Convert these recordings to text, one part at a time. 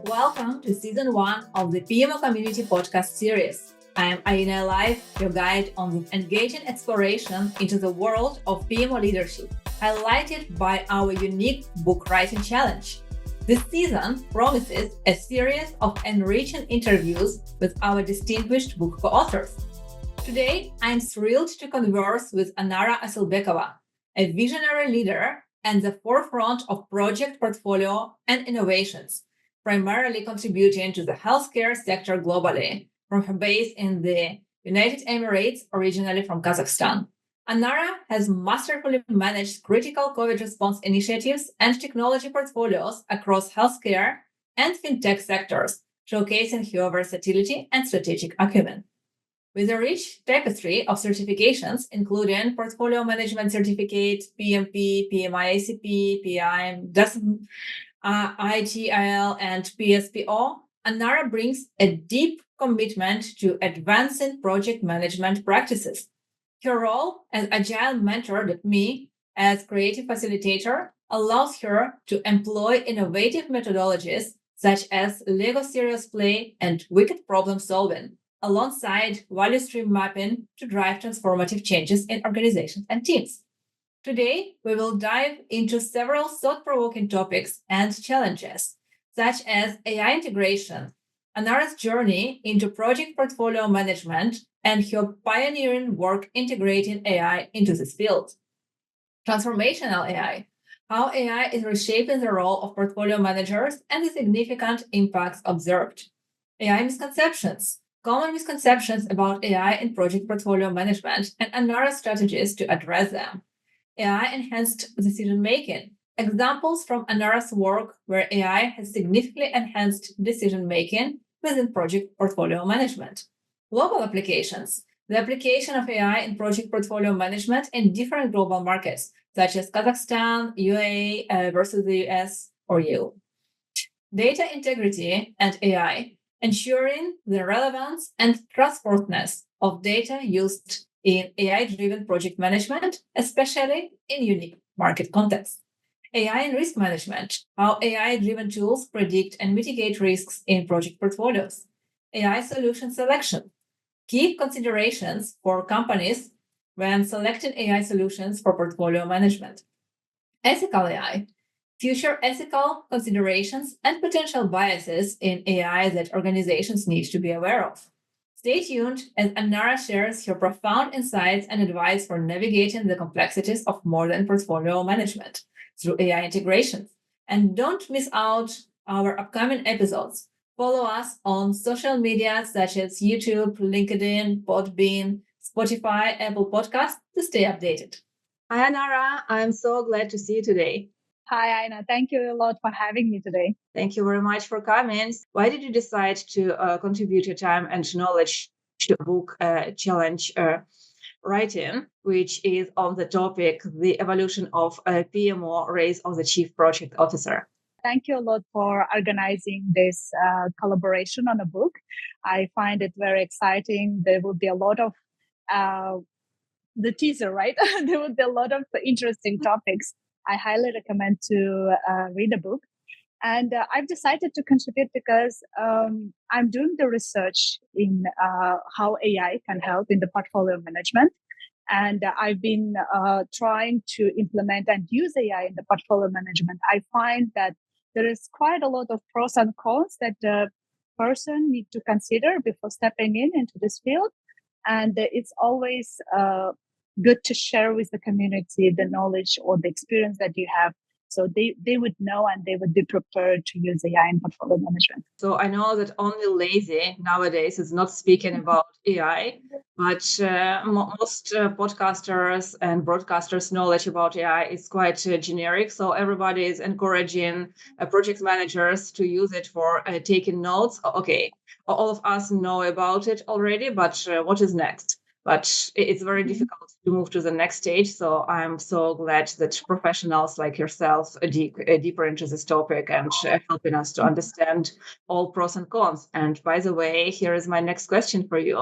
Welcome to Season 1 of the PMO Community Podcast series. I am Anara Asylbekova, your guide on the engaging exploration into the world of PMO leadership, highlighted by our unique book writing challenge. This season promises a series of enriching interviews with our distinguished book co-authors. Today, I'm thrilled to converse with Anara Asylbekova, a visionary leader and the forefront of project portfolio and innovations, primarily contributing to the healthcare sector globally, from her base in the United Emirates, originally from Kazakhstan. Anara has masterfully managed critical COVID response initiatives and technology portfolios across healthcare and fintech sectors, showcasing her versatility and strategic acumen. With a rich tapestry of certifications, including Portfolio Management Certificate, PMP, PMI-ACP, PIM, DASM, ITIL, and PSPO, Anara brings a deep commitment to advancing project management practices. Her role as agile mentor that me, as creative facilitator, allows her to employ innovative methodologies such as Lego serious play and wicked problem solving, alongside value stream mapping to drive transformative changes in organizations and teams. Today, we will dive into several thought-provoking topics and challenges, such as AI integration, Anara's journey into project portfolio management, and her pioneering work integrating AI into this field. Transformational AI, how AI is reshaping the role of portfolio managers and the significant impacts observed. AI misconceptions, common misconceptions about AI in project portfolio management, and Anara's strategies to address them. AI-enhanced decision-making. Examples from Anara's work where AI has significantly enhanced decision-making within project portfolio management. Global applications. The application of AI in project portfolio management in different global markets, such as Kazakhstan, UAE versus the US or EU. Data integrity and AI, ensuring the relevance and trustworthiness of data used in AI-driven project management, especially in unique market contexts. AI and risk management, how AI-driven tools predict and mitigate risks in project portfolios. AI solution selection, key considerations for companies when selecting AI solutions for portfolio management. Ethical AI, future ethical considerations and potential biases in AI that organizations need to be aware of. Stay tuned as Anara shares her profound insights and advice for navigating the complexities of modern portfolio management through AI integrations. And don't miss out our upcoming episodes. Follow us on social media such as YouTube, LinkedIn, Podbean, Spotify, Apple Podcasts to stay updated. Hi, Anara. I'm so glad to see you today. Hi, Aina. Thank you a lot for having me today. Thank you very much for coming. Why did you decide to contribute your time and knowledge to book challenge writing, which is on the topic, the evolution of PMO race of the Chief Project Officer? Thank you a lot for organizing this collaboration on a book. I find it very exciting. There will be a lot of the teaser, right? There will be a lot of interesting topics. I highly recommend to read a book. And I've decided to contribute because I'm doing the research in how AI can help in the portfolio management. And I've been trying to implement and use AI in the portfolio management. I find that there is quite a lot of pros and cons that the person need to consider before stepping into this field. And it's always good to share with the community the knowledge or the experience that you have, so they would know and they would be prepared to use AI in portfolio management. So I know that only lazy nowadays is not speaking about AI, but most podcasters and broadcasters' knowledge about AI is quite generic. So everybody is encouraging project managers to use it for taking notes. Okay, all of us know about it already, but what is next? but it's very difficult to move to the next stage. So I'm so glad that professionals like yourself dig deeper into this topic and helping us to understand all pros and cons. And by the way, here is my next question for you.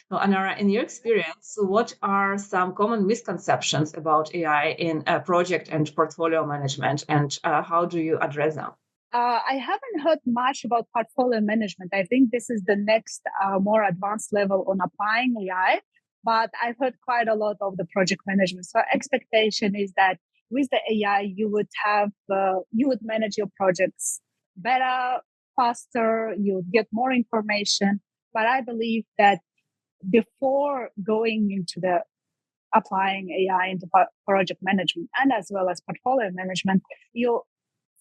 So Anara, in your experience, what are some common misconceptions about AI in project and portfolio management, and how do you address them? I haven't heard much about portfolio management. I think this is the next more advanced level on applying AI, but I've heard quite a lot of the project management. So expectation is that with the AI, you would manage your projects better, faster, you would get more information. But I believe that before going into the applying AI into project management and as well as portfolio management, you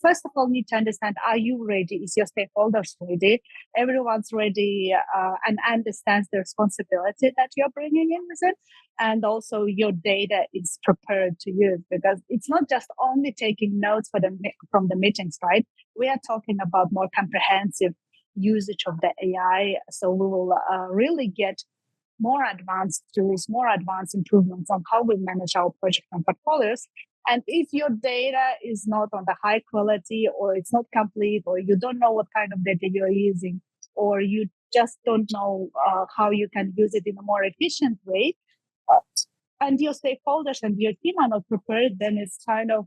first of all need to understand, are you ready? Is your stakeholders ready? Everyone's ready and understands the responsibility that you're bringing in with it. And also your data is prepared to use, because it's not just only taking notes from the meetings, right? We are talking about more comprehensive usage of the AI. So we will really get more advanced tools, more advanced improvements on how we manage our project and portfolios. And if your data is not on the high quality, or it's not complete, or you don't know what kind of data you're using, or you just don't know how you can use it in a more efficient way, and your stakeholders and your team are not prepared, then it's kind of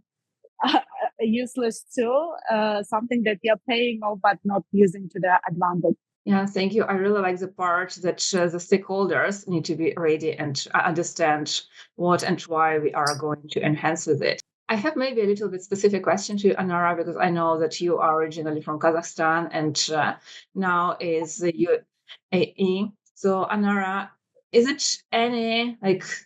a useless tool, something that you're paying off but not using to the advantage. Yeah, thank you. I really like the part that the stakeholders need to be ready and understand what and why we are going to enhance with it. I have maybe a little bit specific question to you, Anara, because I know that you are originally from Kazakhstan and now is the UAE. So, Anara, is it any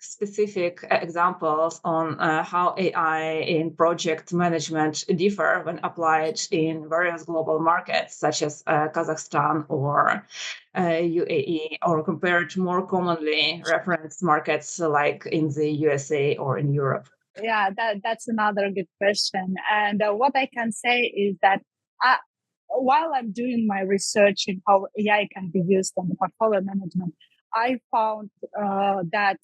specific examples on how AI in project management differ when applied in various global markets, such as Kazakhstan or UAE, or compared to more commonly referenced markets like in the USA or in Europe? Yeah, that's another good question. And what I can say is that while I'm doing my research in how AI can be used on the portfolio management, I found that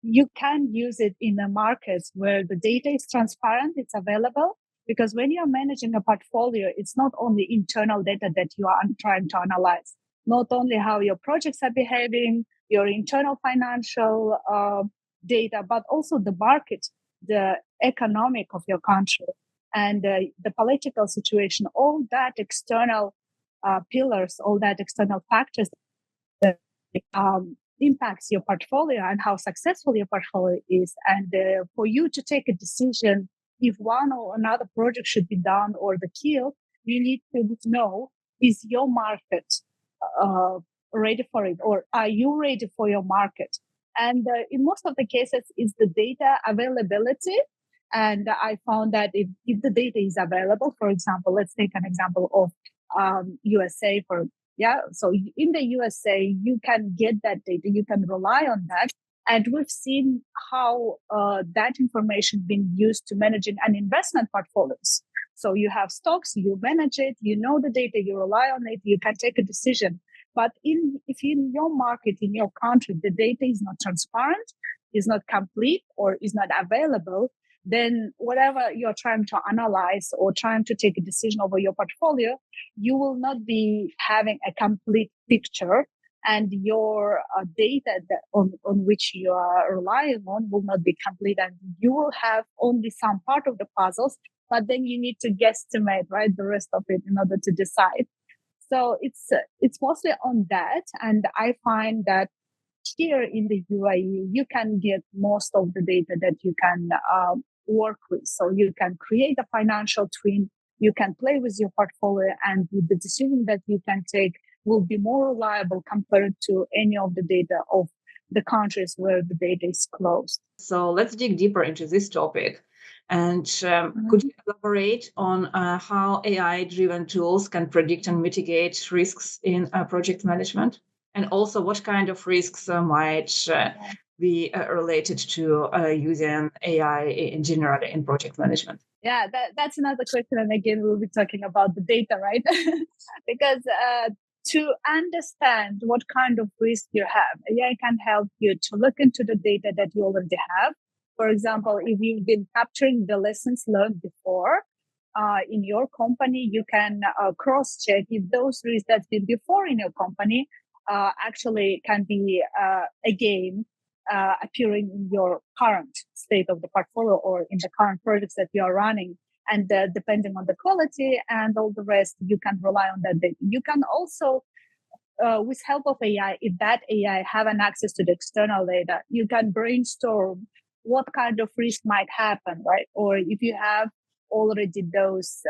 you can use it in the markets where the data is transparent, it's available. Because when you're managing a portfolio, it's not only internal data that you are trying to analyze, not only how your projects are behaving, your internal financial data, but also the market, the economic of your country, and the political situation, all that external pillars, all that external factors that impacts your portfolio and how successful your portfolio is. And for you to take a decision if one or another project should be done or the kill, you need to know, is your market ready for it, or are you ready for your market? And in most of the cases, it's the data availability. And I found that if the data is available, for example, let's take an example of USA so in the USA, you can get that data, you can rely on that. And we've seen how that information being used to managing an investment portfolios. So you have stocks, you manage it, you know the data, you rely on it, you can take a decision. But if in your market, in your country, the data is not transparent, is not complete, or is not available, then whatever you're trying to analyze or trying to take a decision over your portfolio, you will not be having a complete picture, and your data on which you are relying on will not be complete, and you will have only some part of the puzzles, but then you need to guesstimate, right, the rest of it in order to decide. So it's mostly on that, and I find that here in the UAE, you can get most of the data that you can work with. So you can create a financial twin, you can play with your portfolio, and the decision that you can take will be more reliable compared to any of the data of the countries where the data is closed. So let's dig deeper into this topic. And could you elaborate on how AI-driven tools can predict and mitigate risks in project management? And also, what kind of risks might be related to using AI in general in project management? Yeah, that's another question. And again, we'll be talking about the data, right? Because to understand what kind of risk you have. AI can help you to look into the data that you already have. For example, if you've been capturing the lessons learned before in your company, you can cross-check if those risks that's been before in your company actually can be again appearing in your current state of the portfolio or in the current projects that you are running. And depending on the quality and all the rest, you can rely on that data. You can also, with help of AI, if that AI have an access to the external data, you can brainstorm what kind of risk might happen, right? Or if you have already those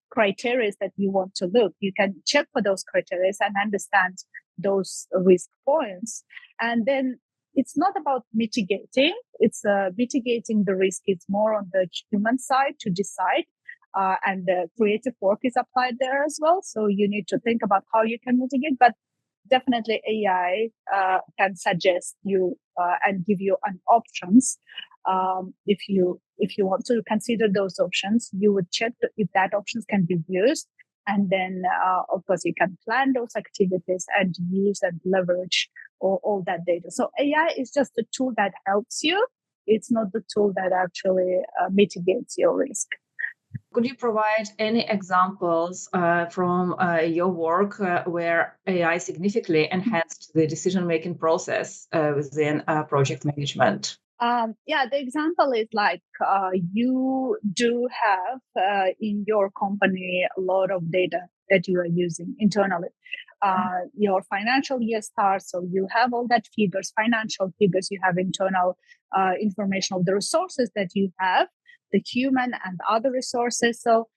criteria that you want to look, you can check for those criteria and understand those risk points. And then it's not about mitigating. It's mitigating the risk. It's more on the human side to decide. And the creative work is applied there as well. So you need to think about how you can mitigate. But definitely AI can suggest you and give you an options. If you want to consider those options, you would check if that options can be used. And then, of course, you can plan those activities and use and leverage all that data. So AI is just a tool that helps you. It's not the tool that actually mitigates your risk. Could you provide any examples from your work where AI significantly enhanced the decision-making process within project management? The example is like you do have in your company a lot of data that you are using internally. Your financial year starts, so you have all that figures, financial figures, you have internal information of the resources that you have, the human and other resources. So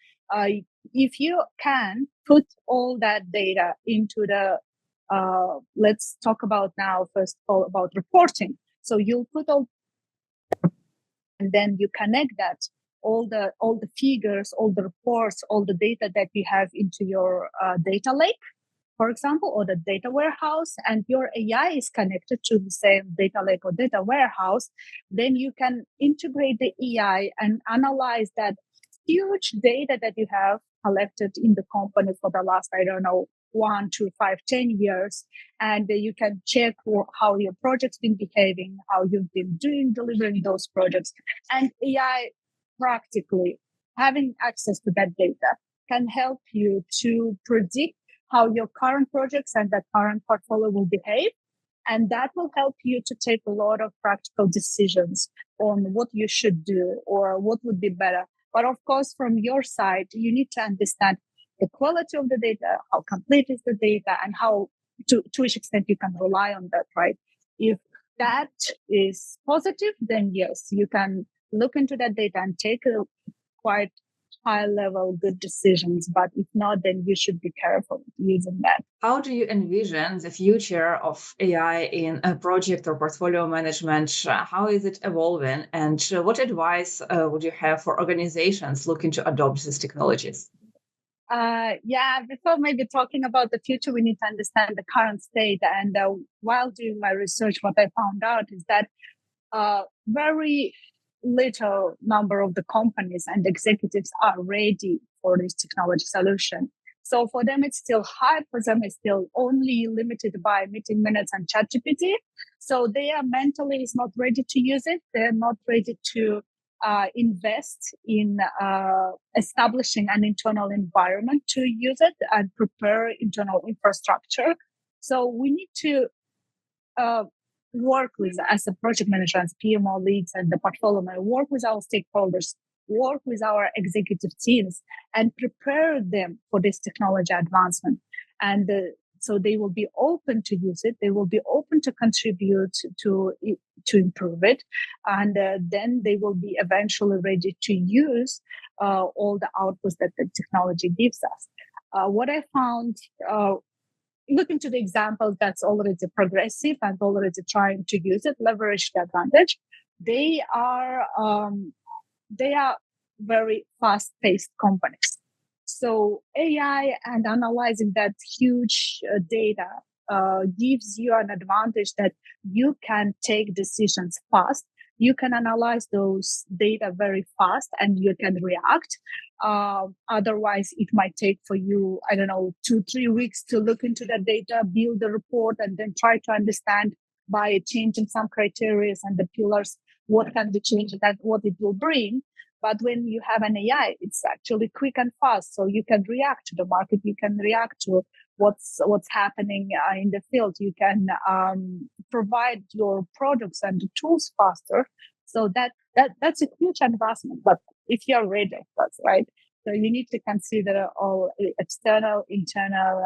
if you can put all that data into the, let's talk about now, first of all, about reporting. So you'll put all, and then you connect that all the figures, all the reports, all the data that you have into your data lake, for example, or the data warehouse, and your AI is connected to the same data lake or data warehouse. Then you can integrate the AI and analyze that huge data that you have collected in the company for the last, 1, 2, 5, 10 years. And you can check how your project's been behaving, how you've been delivering those projects. And AI practically having access to that data can help you to predict how your current projects and that current portfolio will behave. And that will help you to take a lot of practical decisions on what you should do or what would be better. But of course, from your side, you need to understand the quality of the data, how complete is the data, and how to which extent you can rely on that, right? If that is positive, then yes, you can look into that data and take a quite high level good decisions. But if not, then you should be careful using that. How do you envision the future of AI in a project or portfolio management? How is it evolving? And what advice would you have for organizations looking to adopt these technologies? Before maybe talking about the future, we need to understand the current state. And while doing my research, what I found out is that very little number of the companies and executives are ready for this technology solution. So for them, it's still hard. For them, it's still only limited by meeting minutes and ChatGPT. So they are mentally is not ready to use it. They're not ready to invest in establishing an internal environment to use it and prepare internal infrastructure. So we need to work with, as a project manager, as PMO leads and the portfolio manager, work with our stakeholders, work with our executive teams and prepare them for this technology advancement. And so they will be open to use it. They will be open to contribute to improve it. And then they will be eventually ready to use all the outputs that the technology gives us. What I found, looking to the examples that's already progressive and already trying to use it, leverage the advantage, they are very fast-paced companies. So AI and analyzing that huge data gives you an advantage that you can take decisions fast you can analyze those data very fast and you can react. Otherwise, it might take for you, I don't know, 2-3 weeks to look into the data, build the report, and then try to understand by changing some criteria and the pillars what can be changed and what it will bring. But when you have an AI, it's actually quick and fast. So you can react to the market. You can react to what's happening in the field. You can provide your products and the tools faster. So that's a huge advancement. But if you're ready, that's right. So you need to consider all external, internal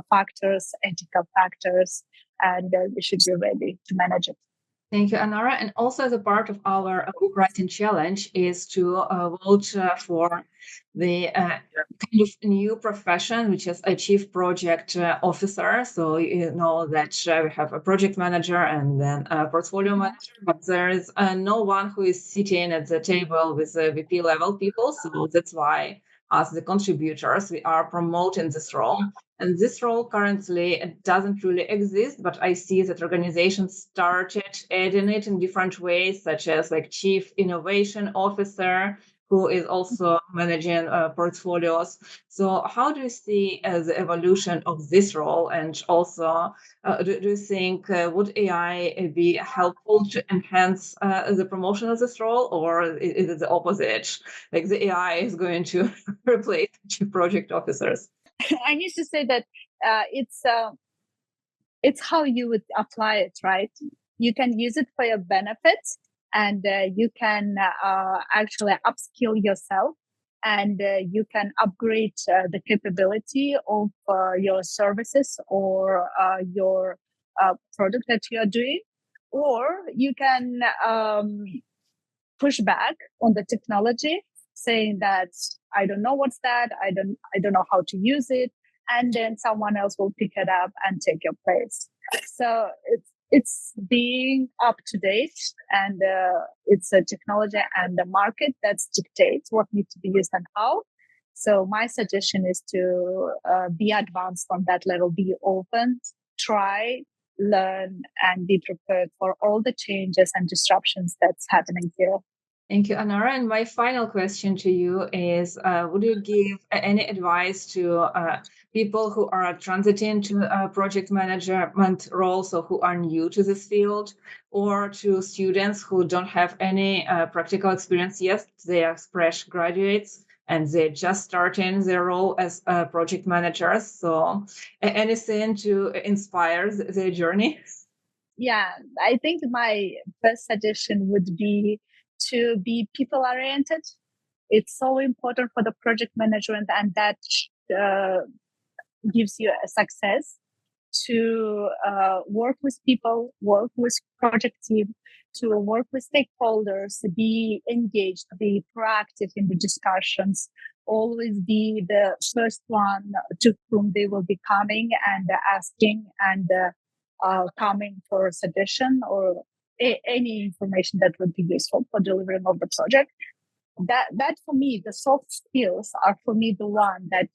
factors, ethical factors, and you should be ready to manage it. Thank you, Anara. And also, as a part of our book writing challenge, is to vote for the kind of new profession, which is a chief project officer. So you know that we have a project manager and then a portfolio manager, but there is no one who is sitting at the table with the VP level people. So that's why, as the contributors, we are promoting this role. And this role currently doesn't really exist, but I see that organizations started adding it in different ways, such as like chief innovation officer, who is also managing portfolios. So how do you see the evolution of this role? And also, do you think would AI be helpful to enhance the promotion of this role, or is it the opposite? Like the AI is going to replace chief project officers? I used to say that it's how you would apply it, right? You can use it for your benefits, and you can actually upskill yourself, and you can upgrade the capability of your services or your product that you are doing, or you can push back on the technology, saying that I don't know what's that, I don't know how to use it, and then someone else will pick it up and take your place. So it's being up to date, and it's a technology and the market that dictates what needs to be used and how. So my suggestion is to be advanced on that level, be open, try, learn, and be prepared for all the changes and disruptions that's happening here. Thank you, Anara. And my final question to you is, would you give any advice to people who are transiting to project management roles or who are new to this field, or to students who don't have any practical experience yet? They are fresh graduates and they're just starting their role as project managers. So anything to inspire their journey? Yeah, I think my first suggestion would be to be people oriented. It's so important for the project management, and that gives you a success to work with people, work with project team, to work with stakeholders, be engaged, be proactive in the discussions, always be the first one to whom they will be coming and asking and coming for a suggestion or any information that would be useful for delivering of the project. That for me, the soft skills are for me the one that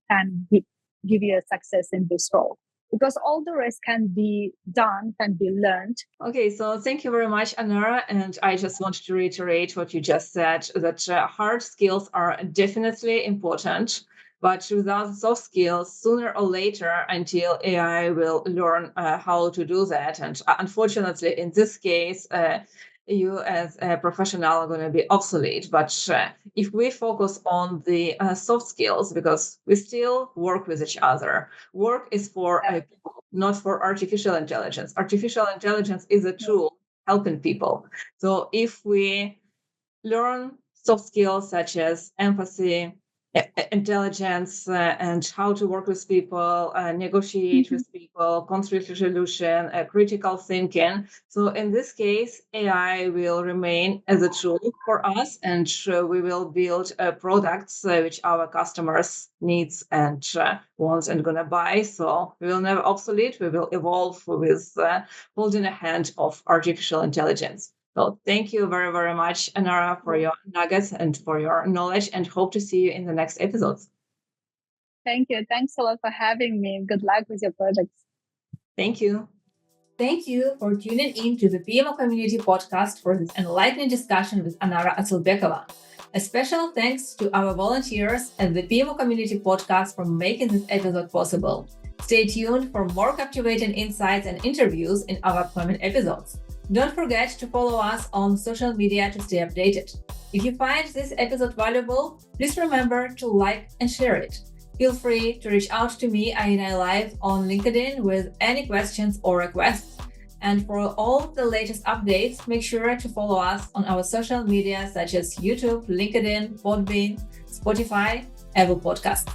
can give you a success in this role, because all the rest can be done, can be learned. Okay, so thank you very much, Anara. And I just wanted to reiterate what you just said, that hard skills are definitely important, but without soft skills, sooner or later, until AI will learn how to do that. And unfortunately, in this case, you as a professional are going to be obsolete. But if we focus on the soft skills, because we still work with each other, work is for people, not for artificial intelligence. Artificial intelligence is a tool helping people. So if we learn soft skills such as empathy, intelligence, and how to work with people, negotiate with people, conflict resolution, critical thinking. So in this case, AI will remain as a tool for us, and we will build products which our customers needs and wants and gonna buy. So we will never obsolete. We will evolve with holding a hand of artificial intelligence. So thank you very, very much, Anara, for your nuggets and for your knowledge, and hope to see you in the next episodes. Thank you. Thanks a lot for having me. Good luck with your projects. Thank you. Thank you for tuning in to the PMO Community Podcast for this enlightening discussion with Anara Asylbekova. A special thanks to our volunteers at the PMO Community Podcast for making this episode possible. Stay tuned for more captivating insights and interviews in our upcoming episodes. Don't forget to follow us on social media to stay updated. If you find this episode valuable, please remember to like and share it. Feel free to reach out to me, Aina Live, on LinkedIn with any questions or requests. And for all the latest updates, make sure to follow us on our social media such as YouTube, LinkedIn, Podbean, Spotify, Apple Podcast.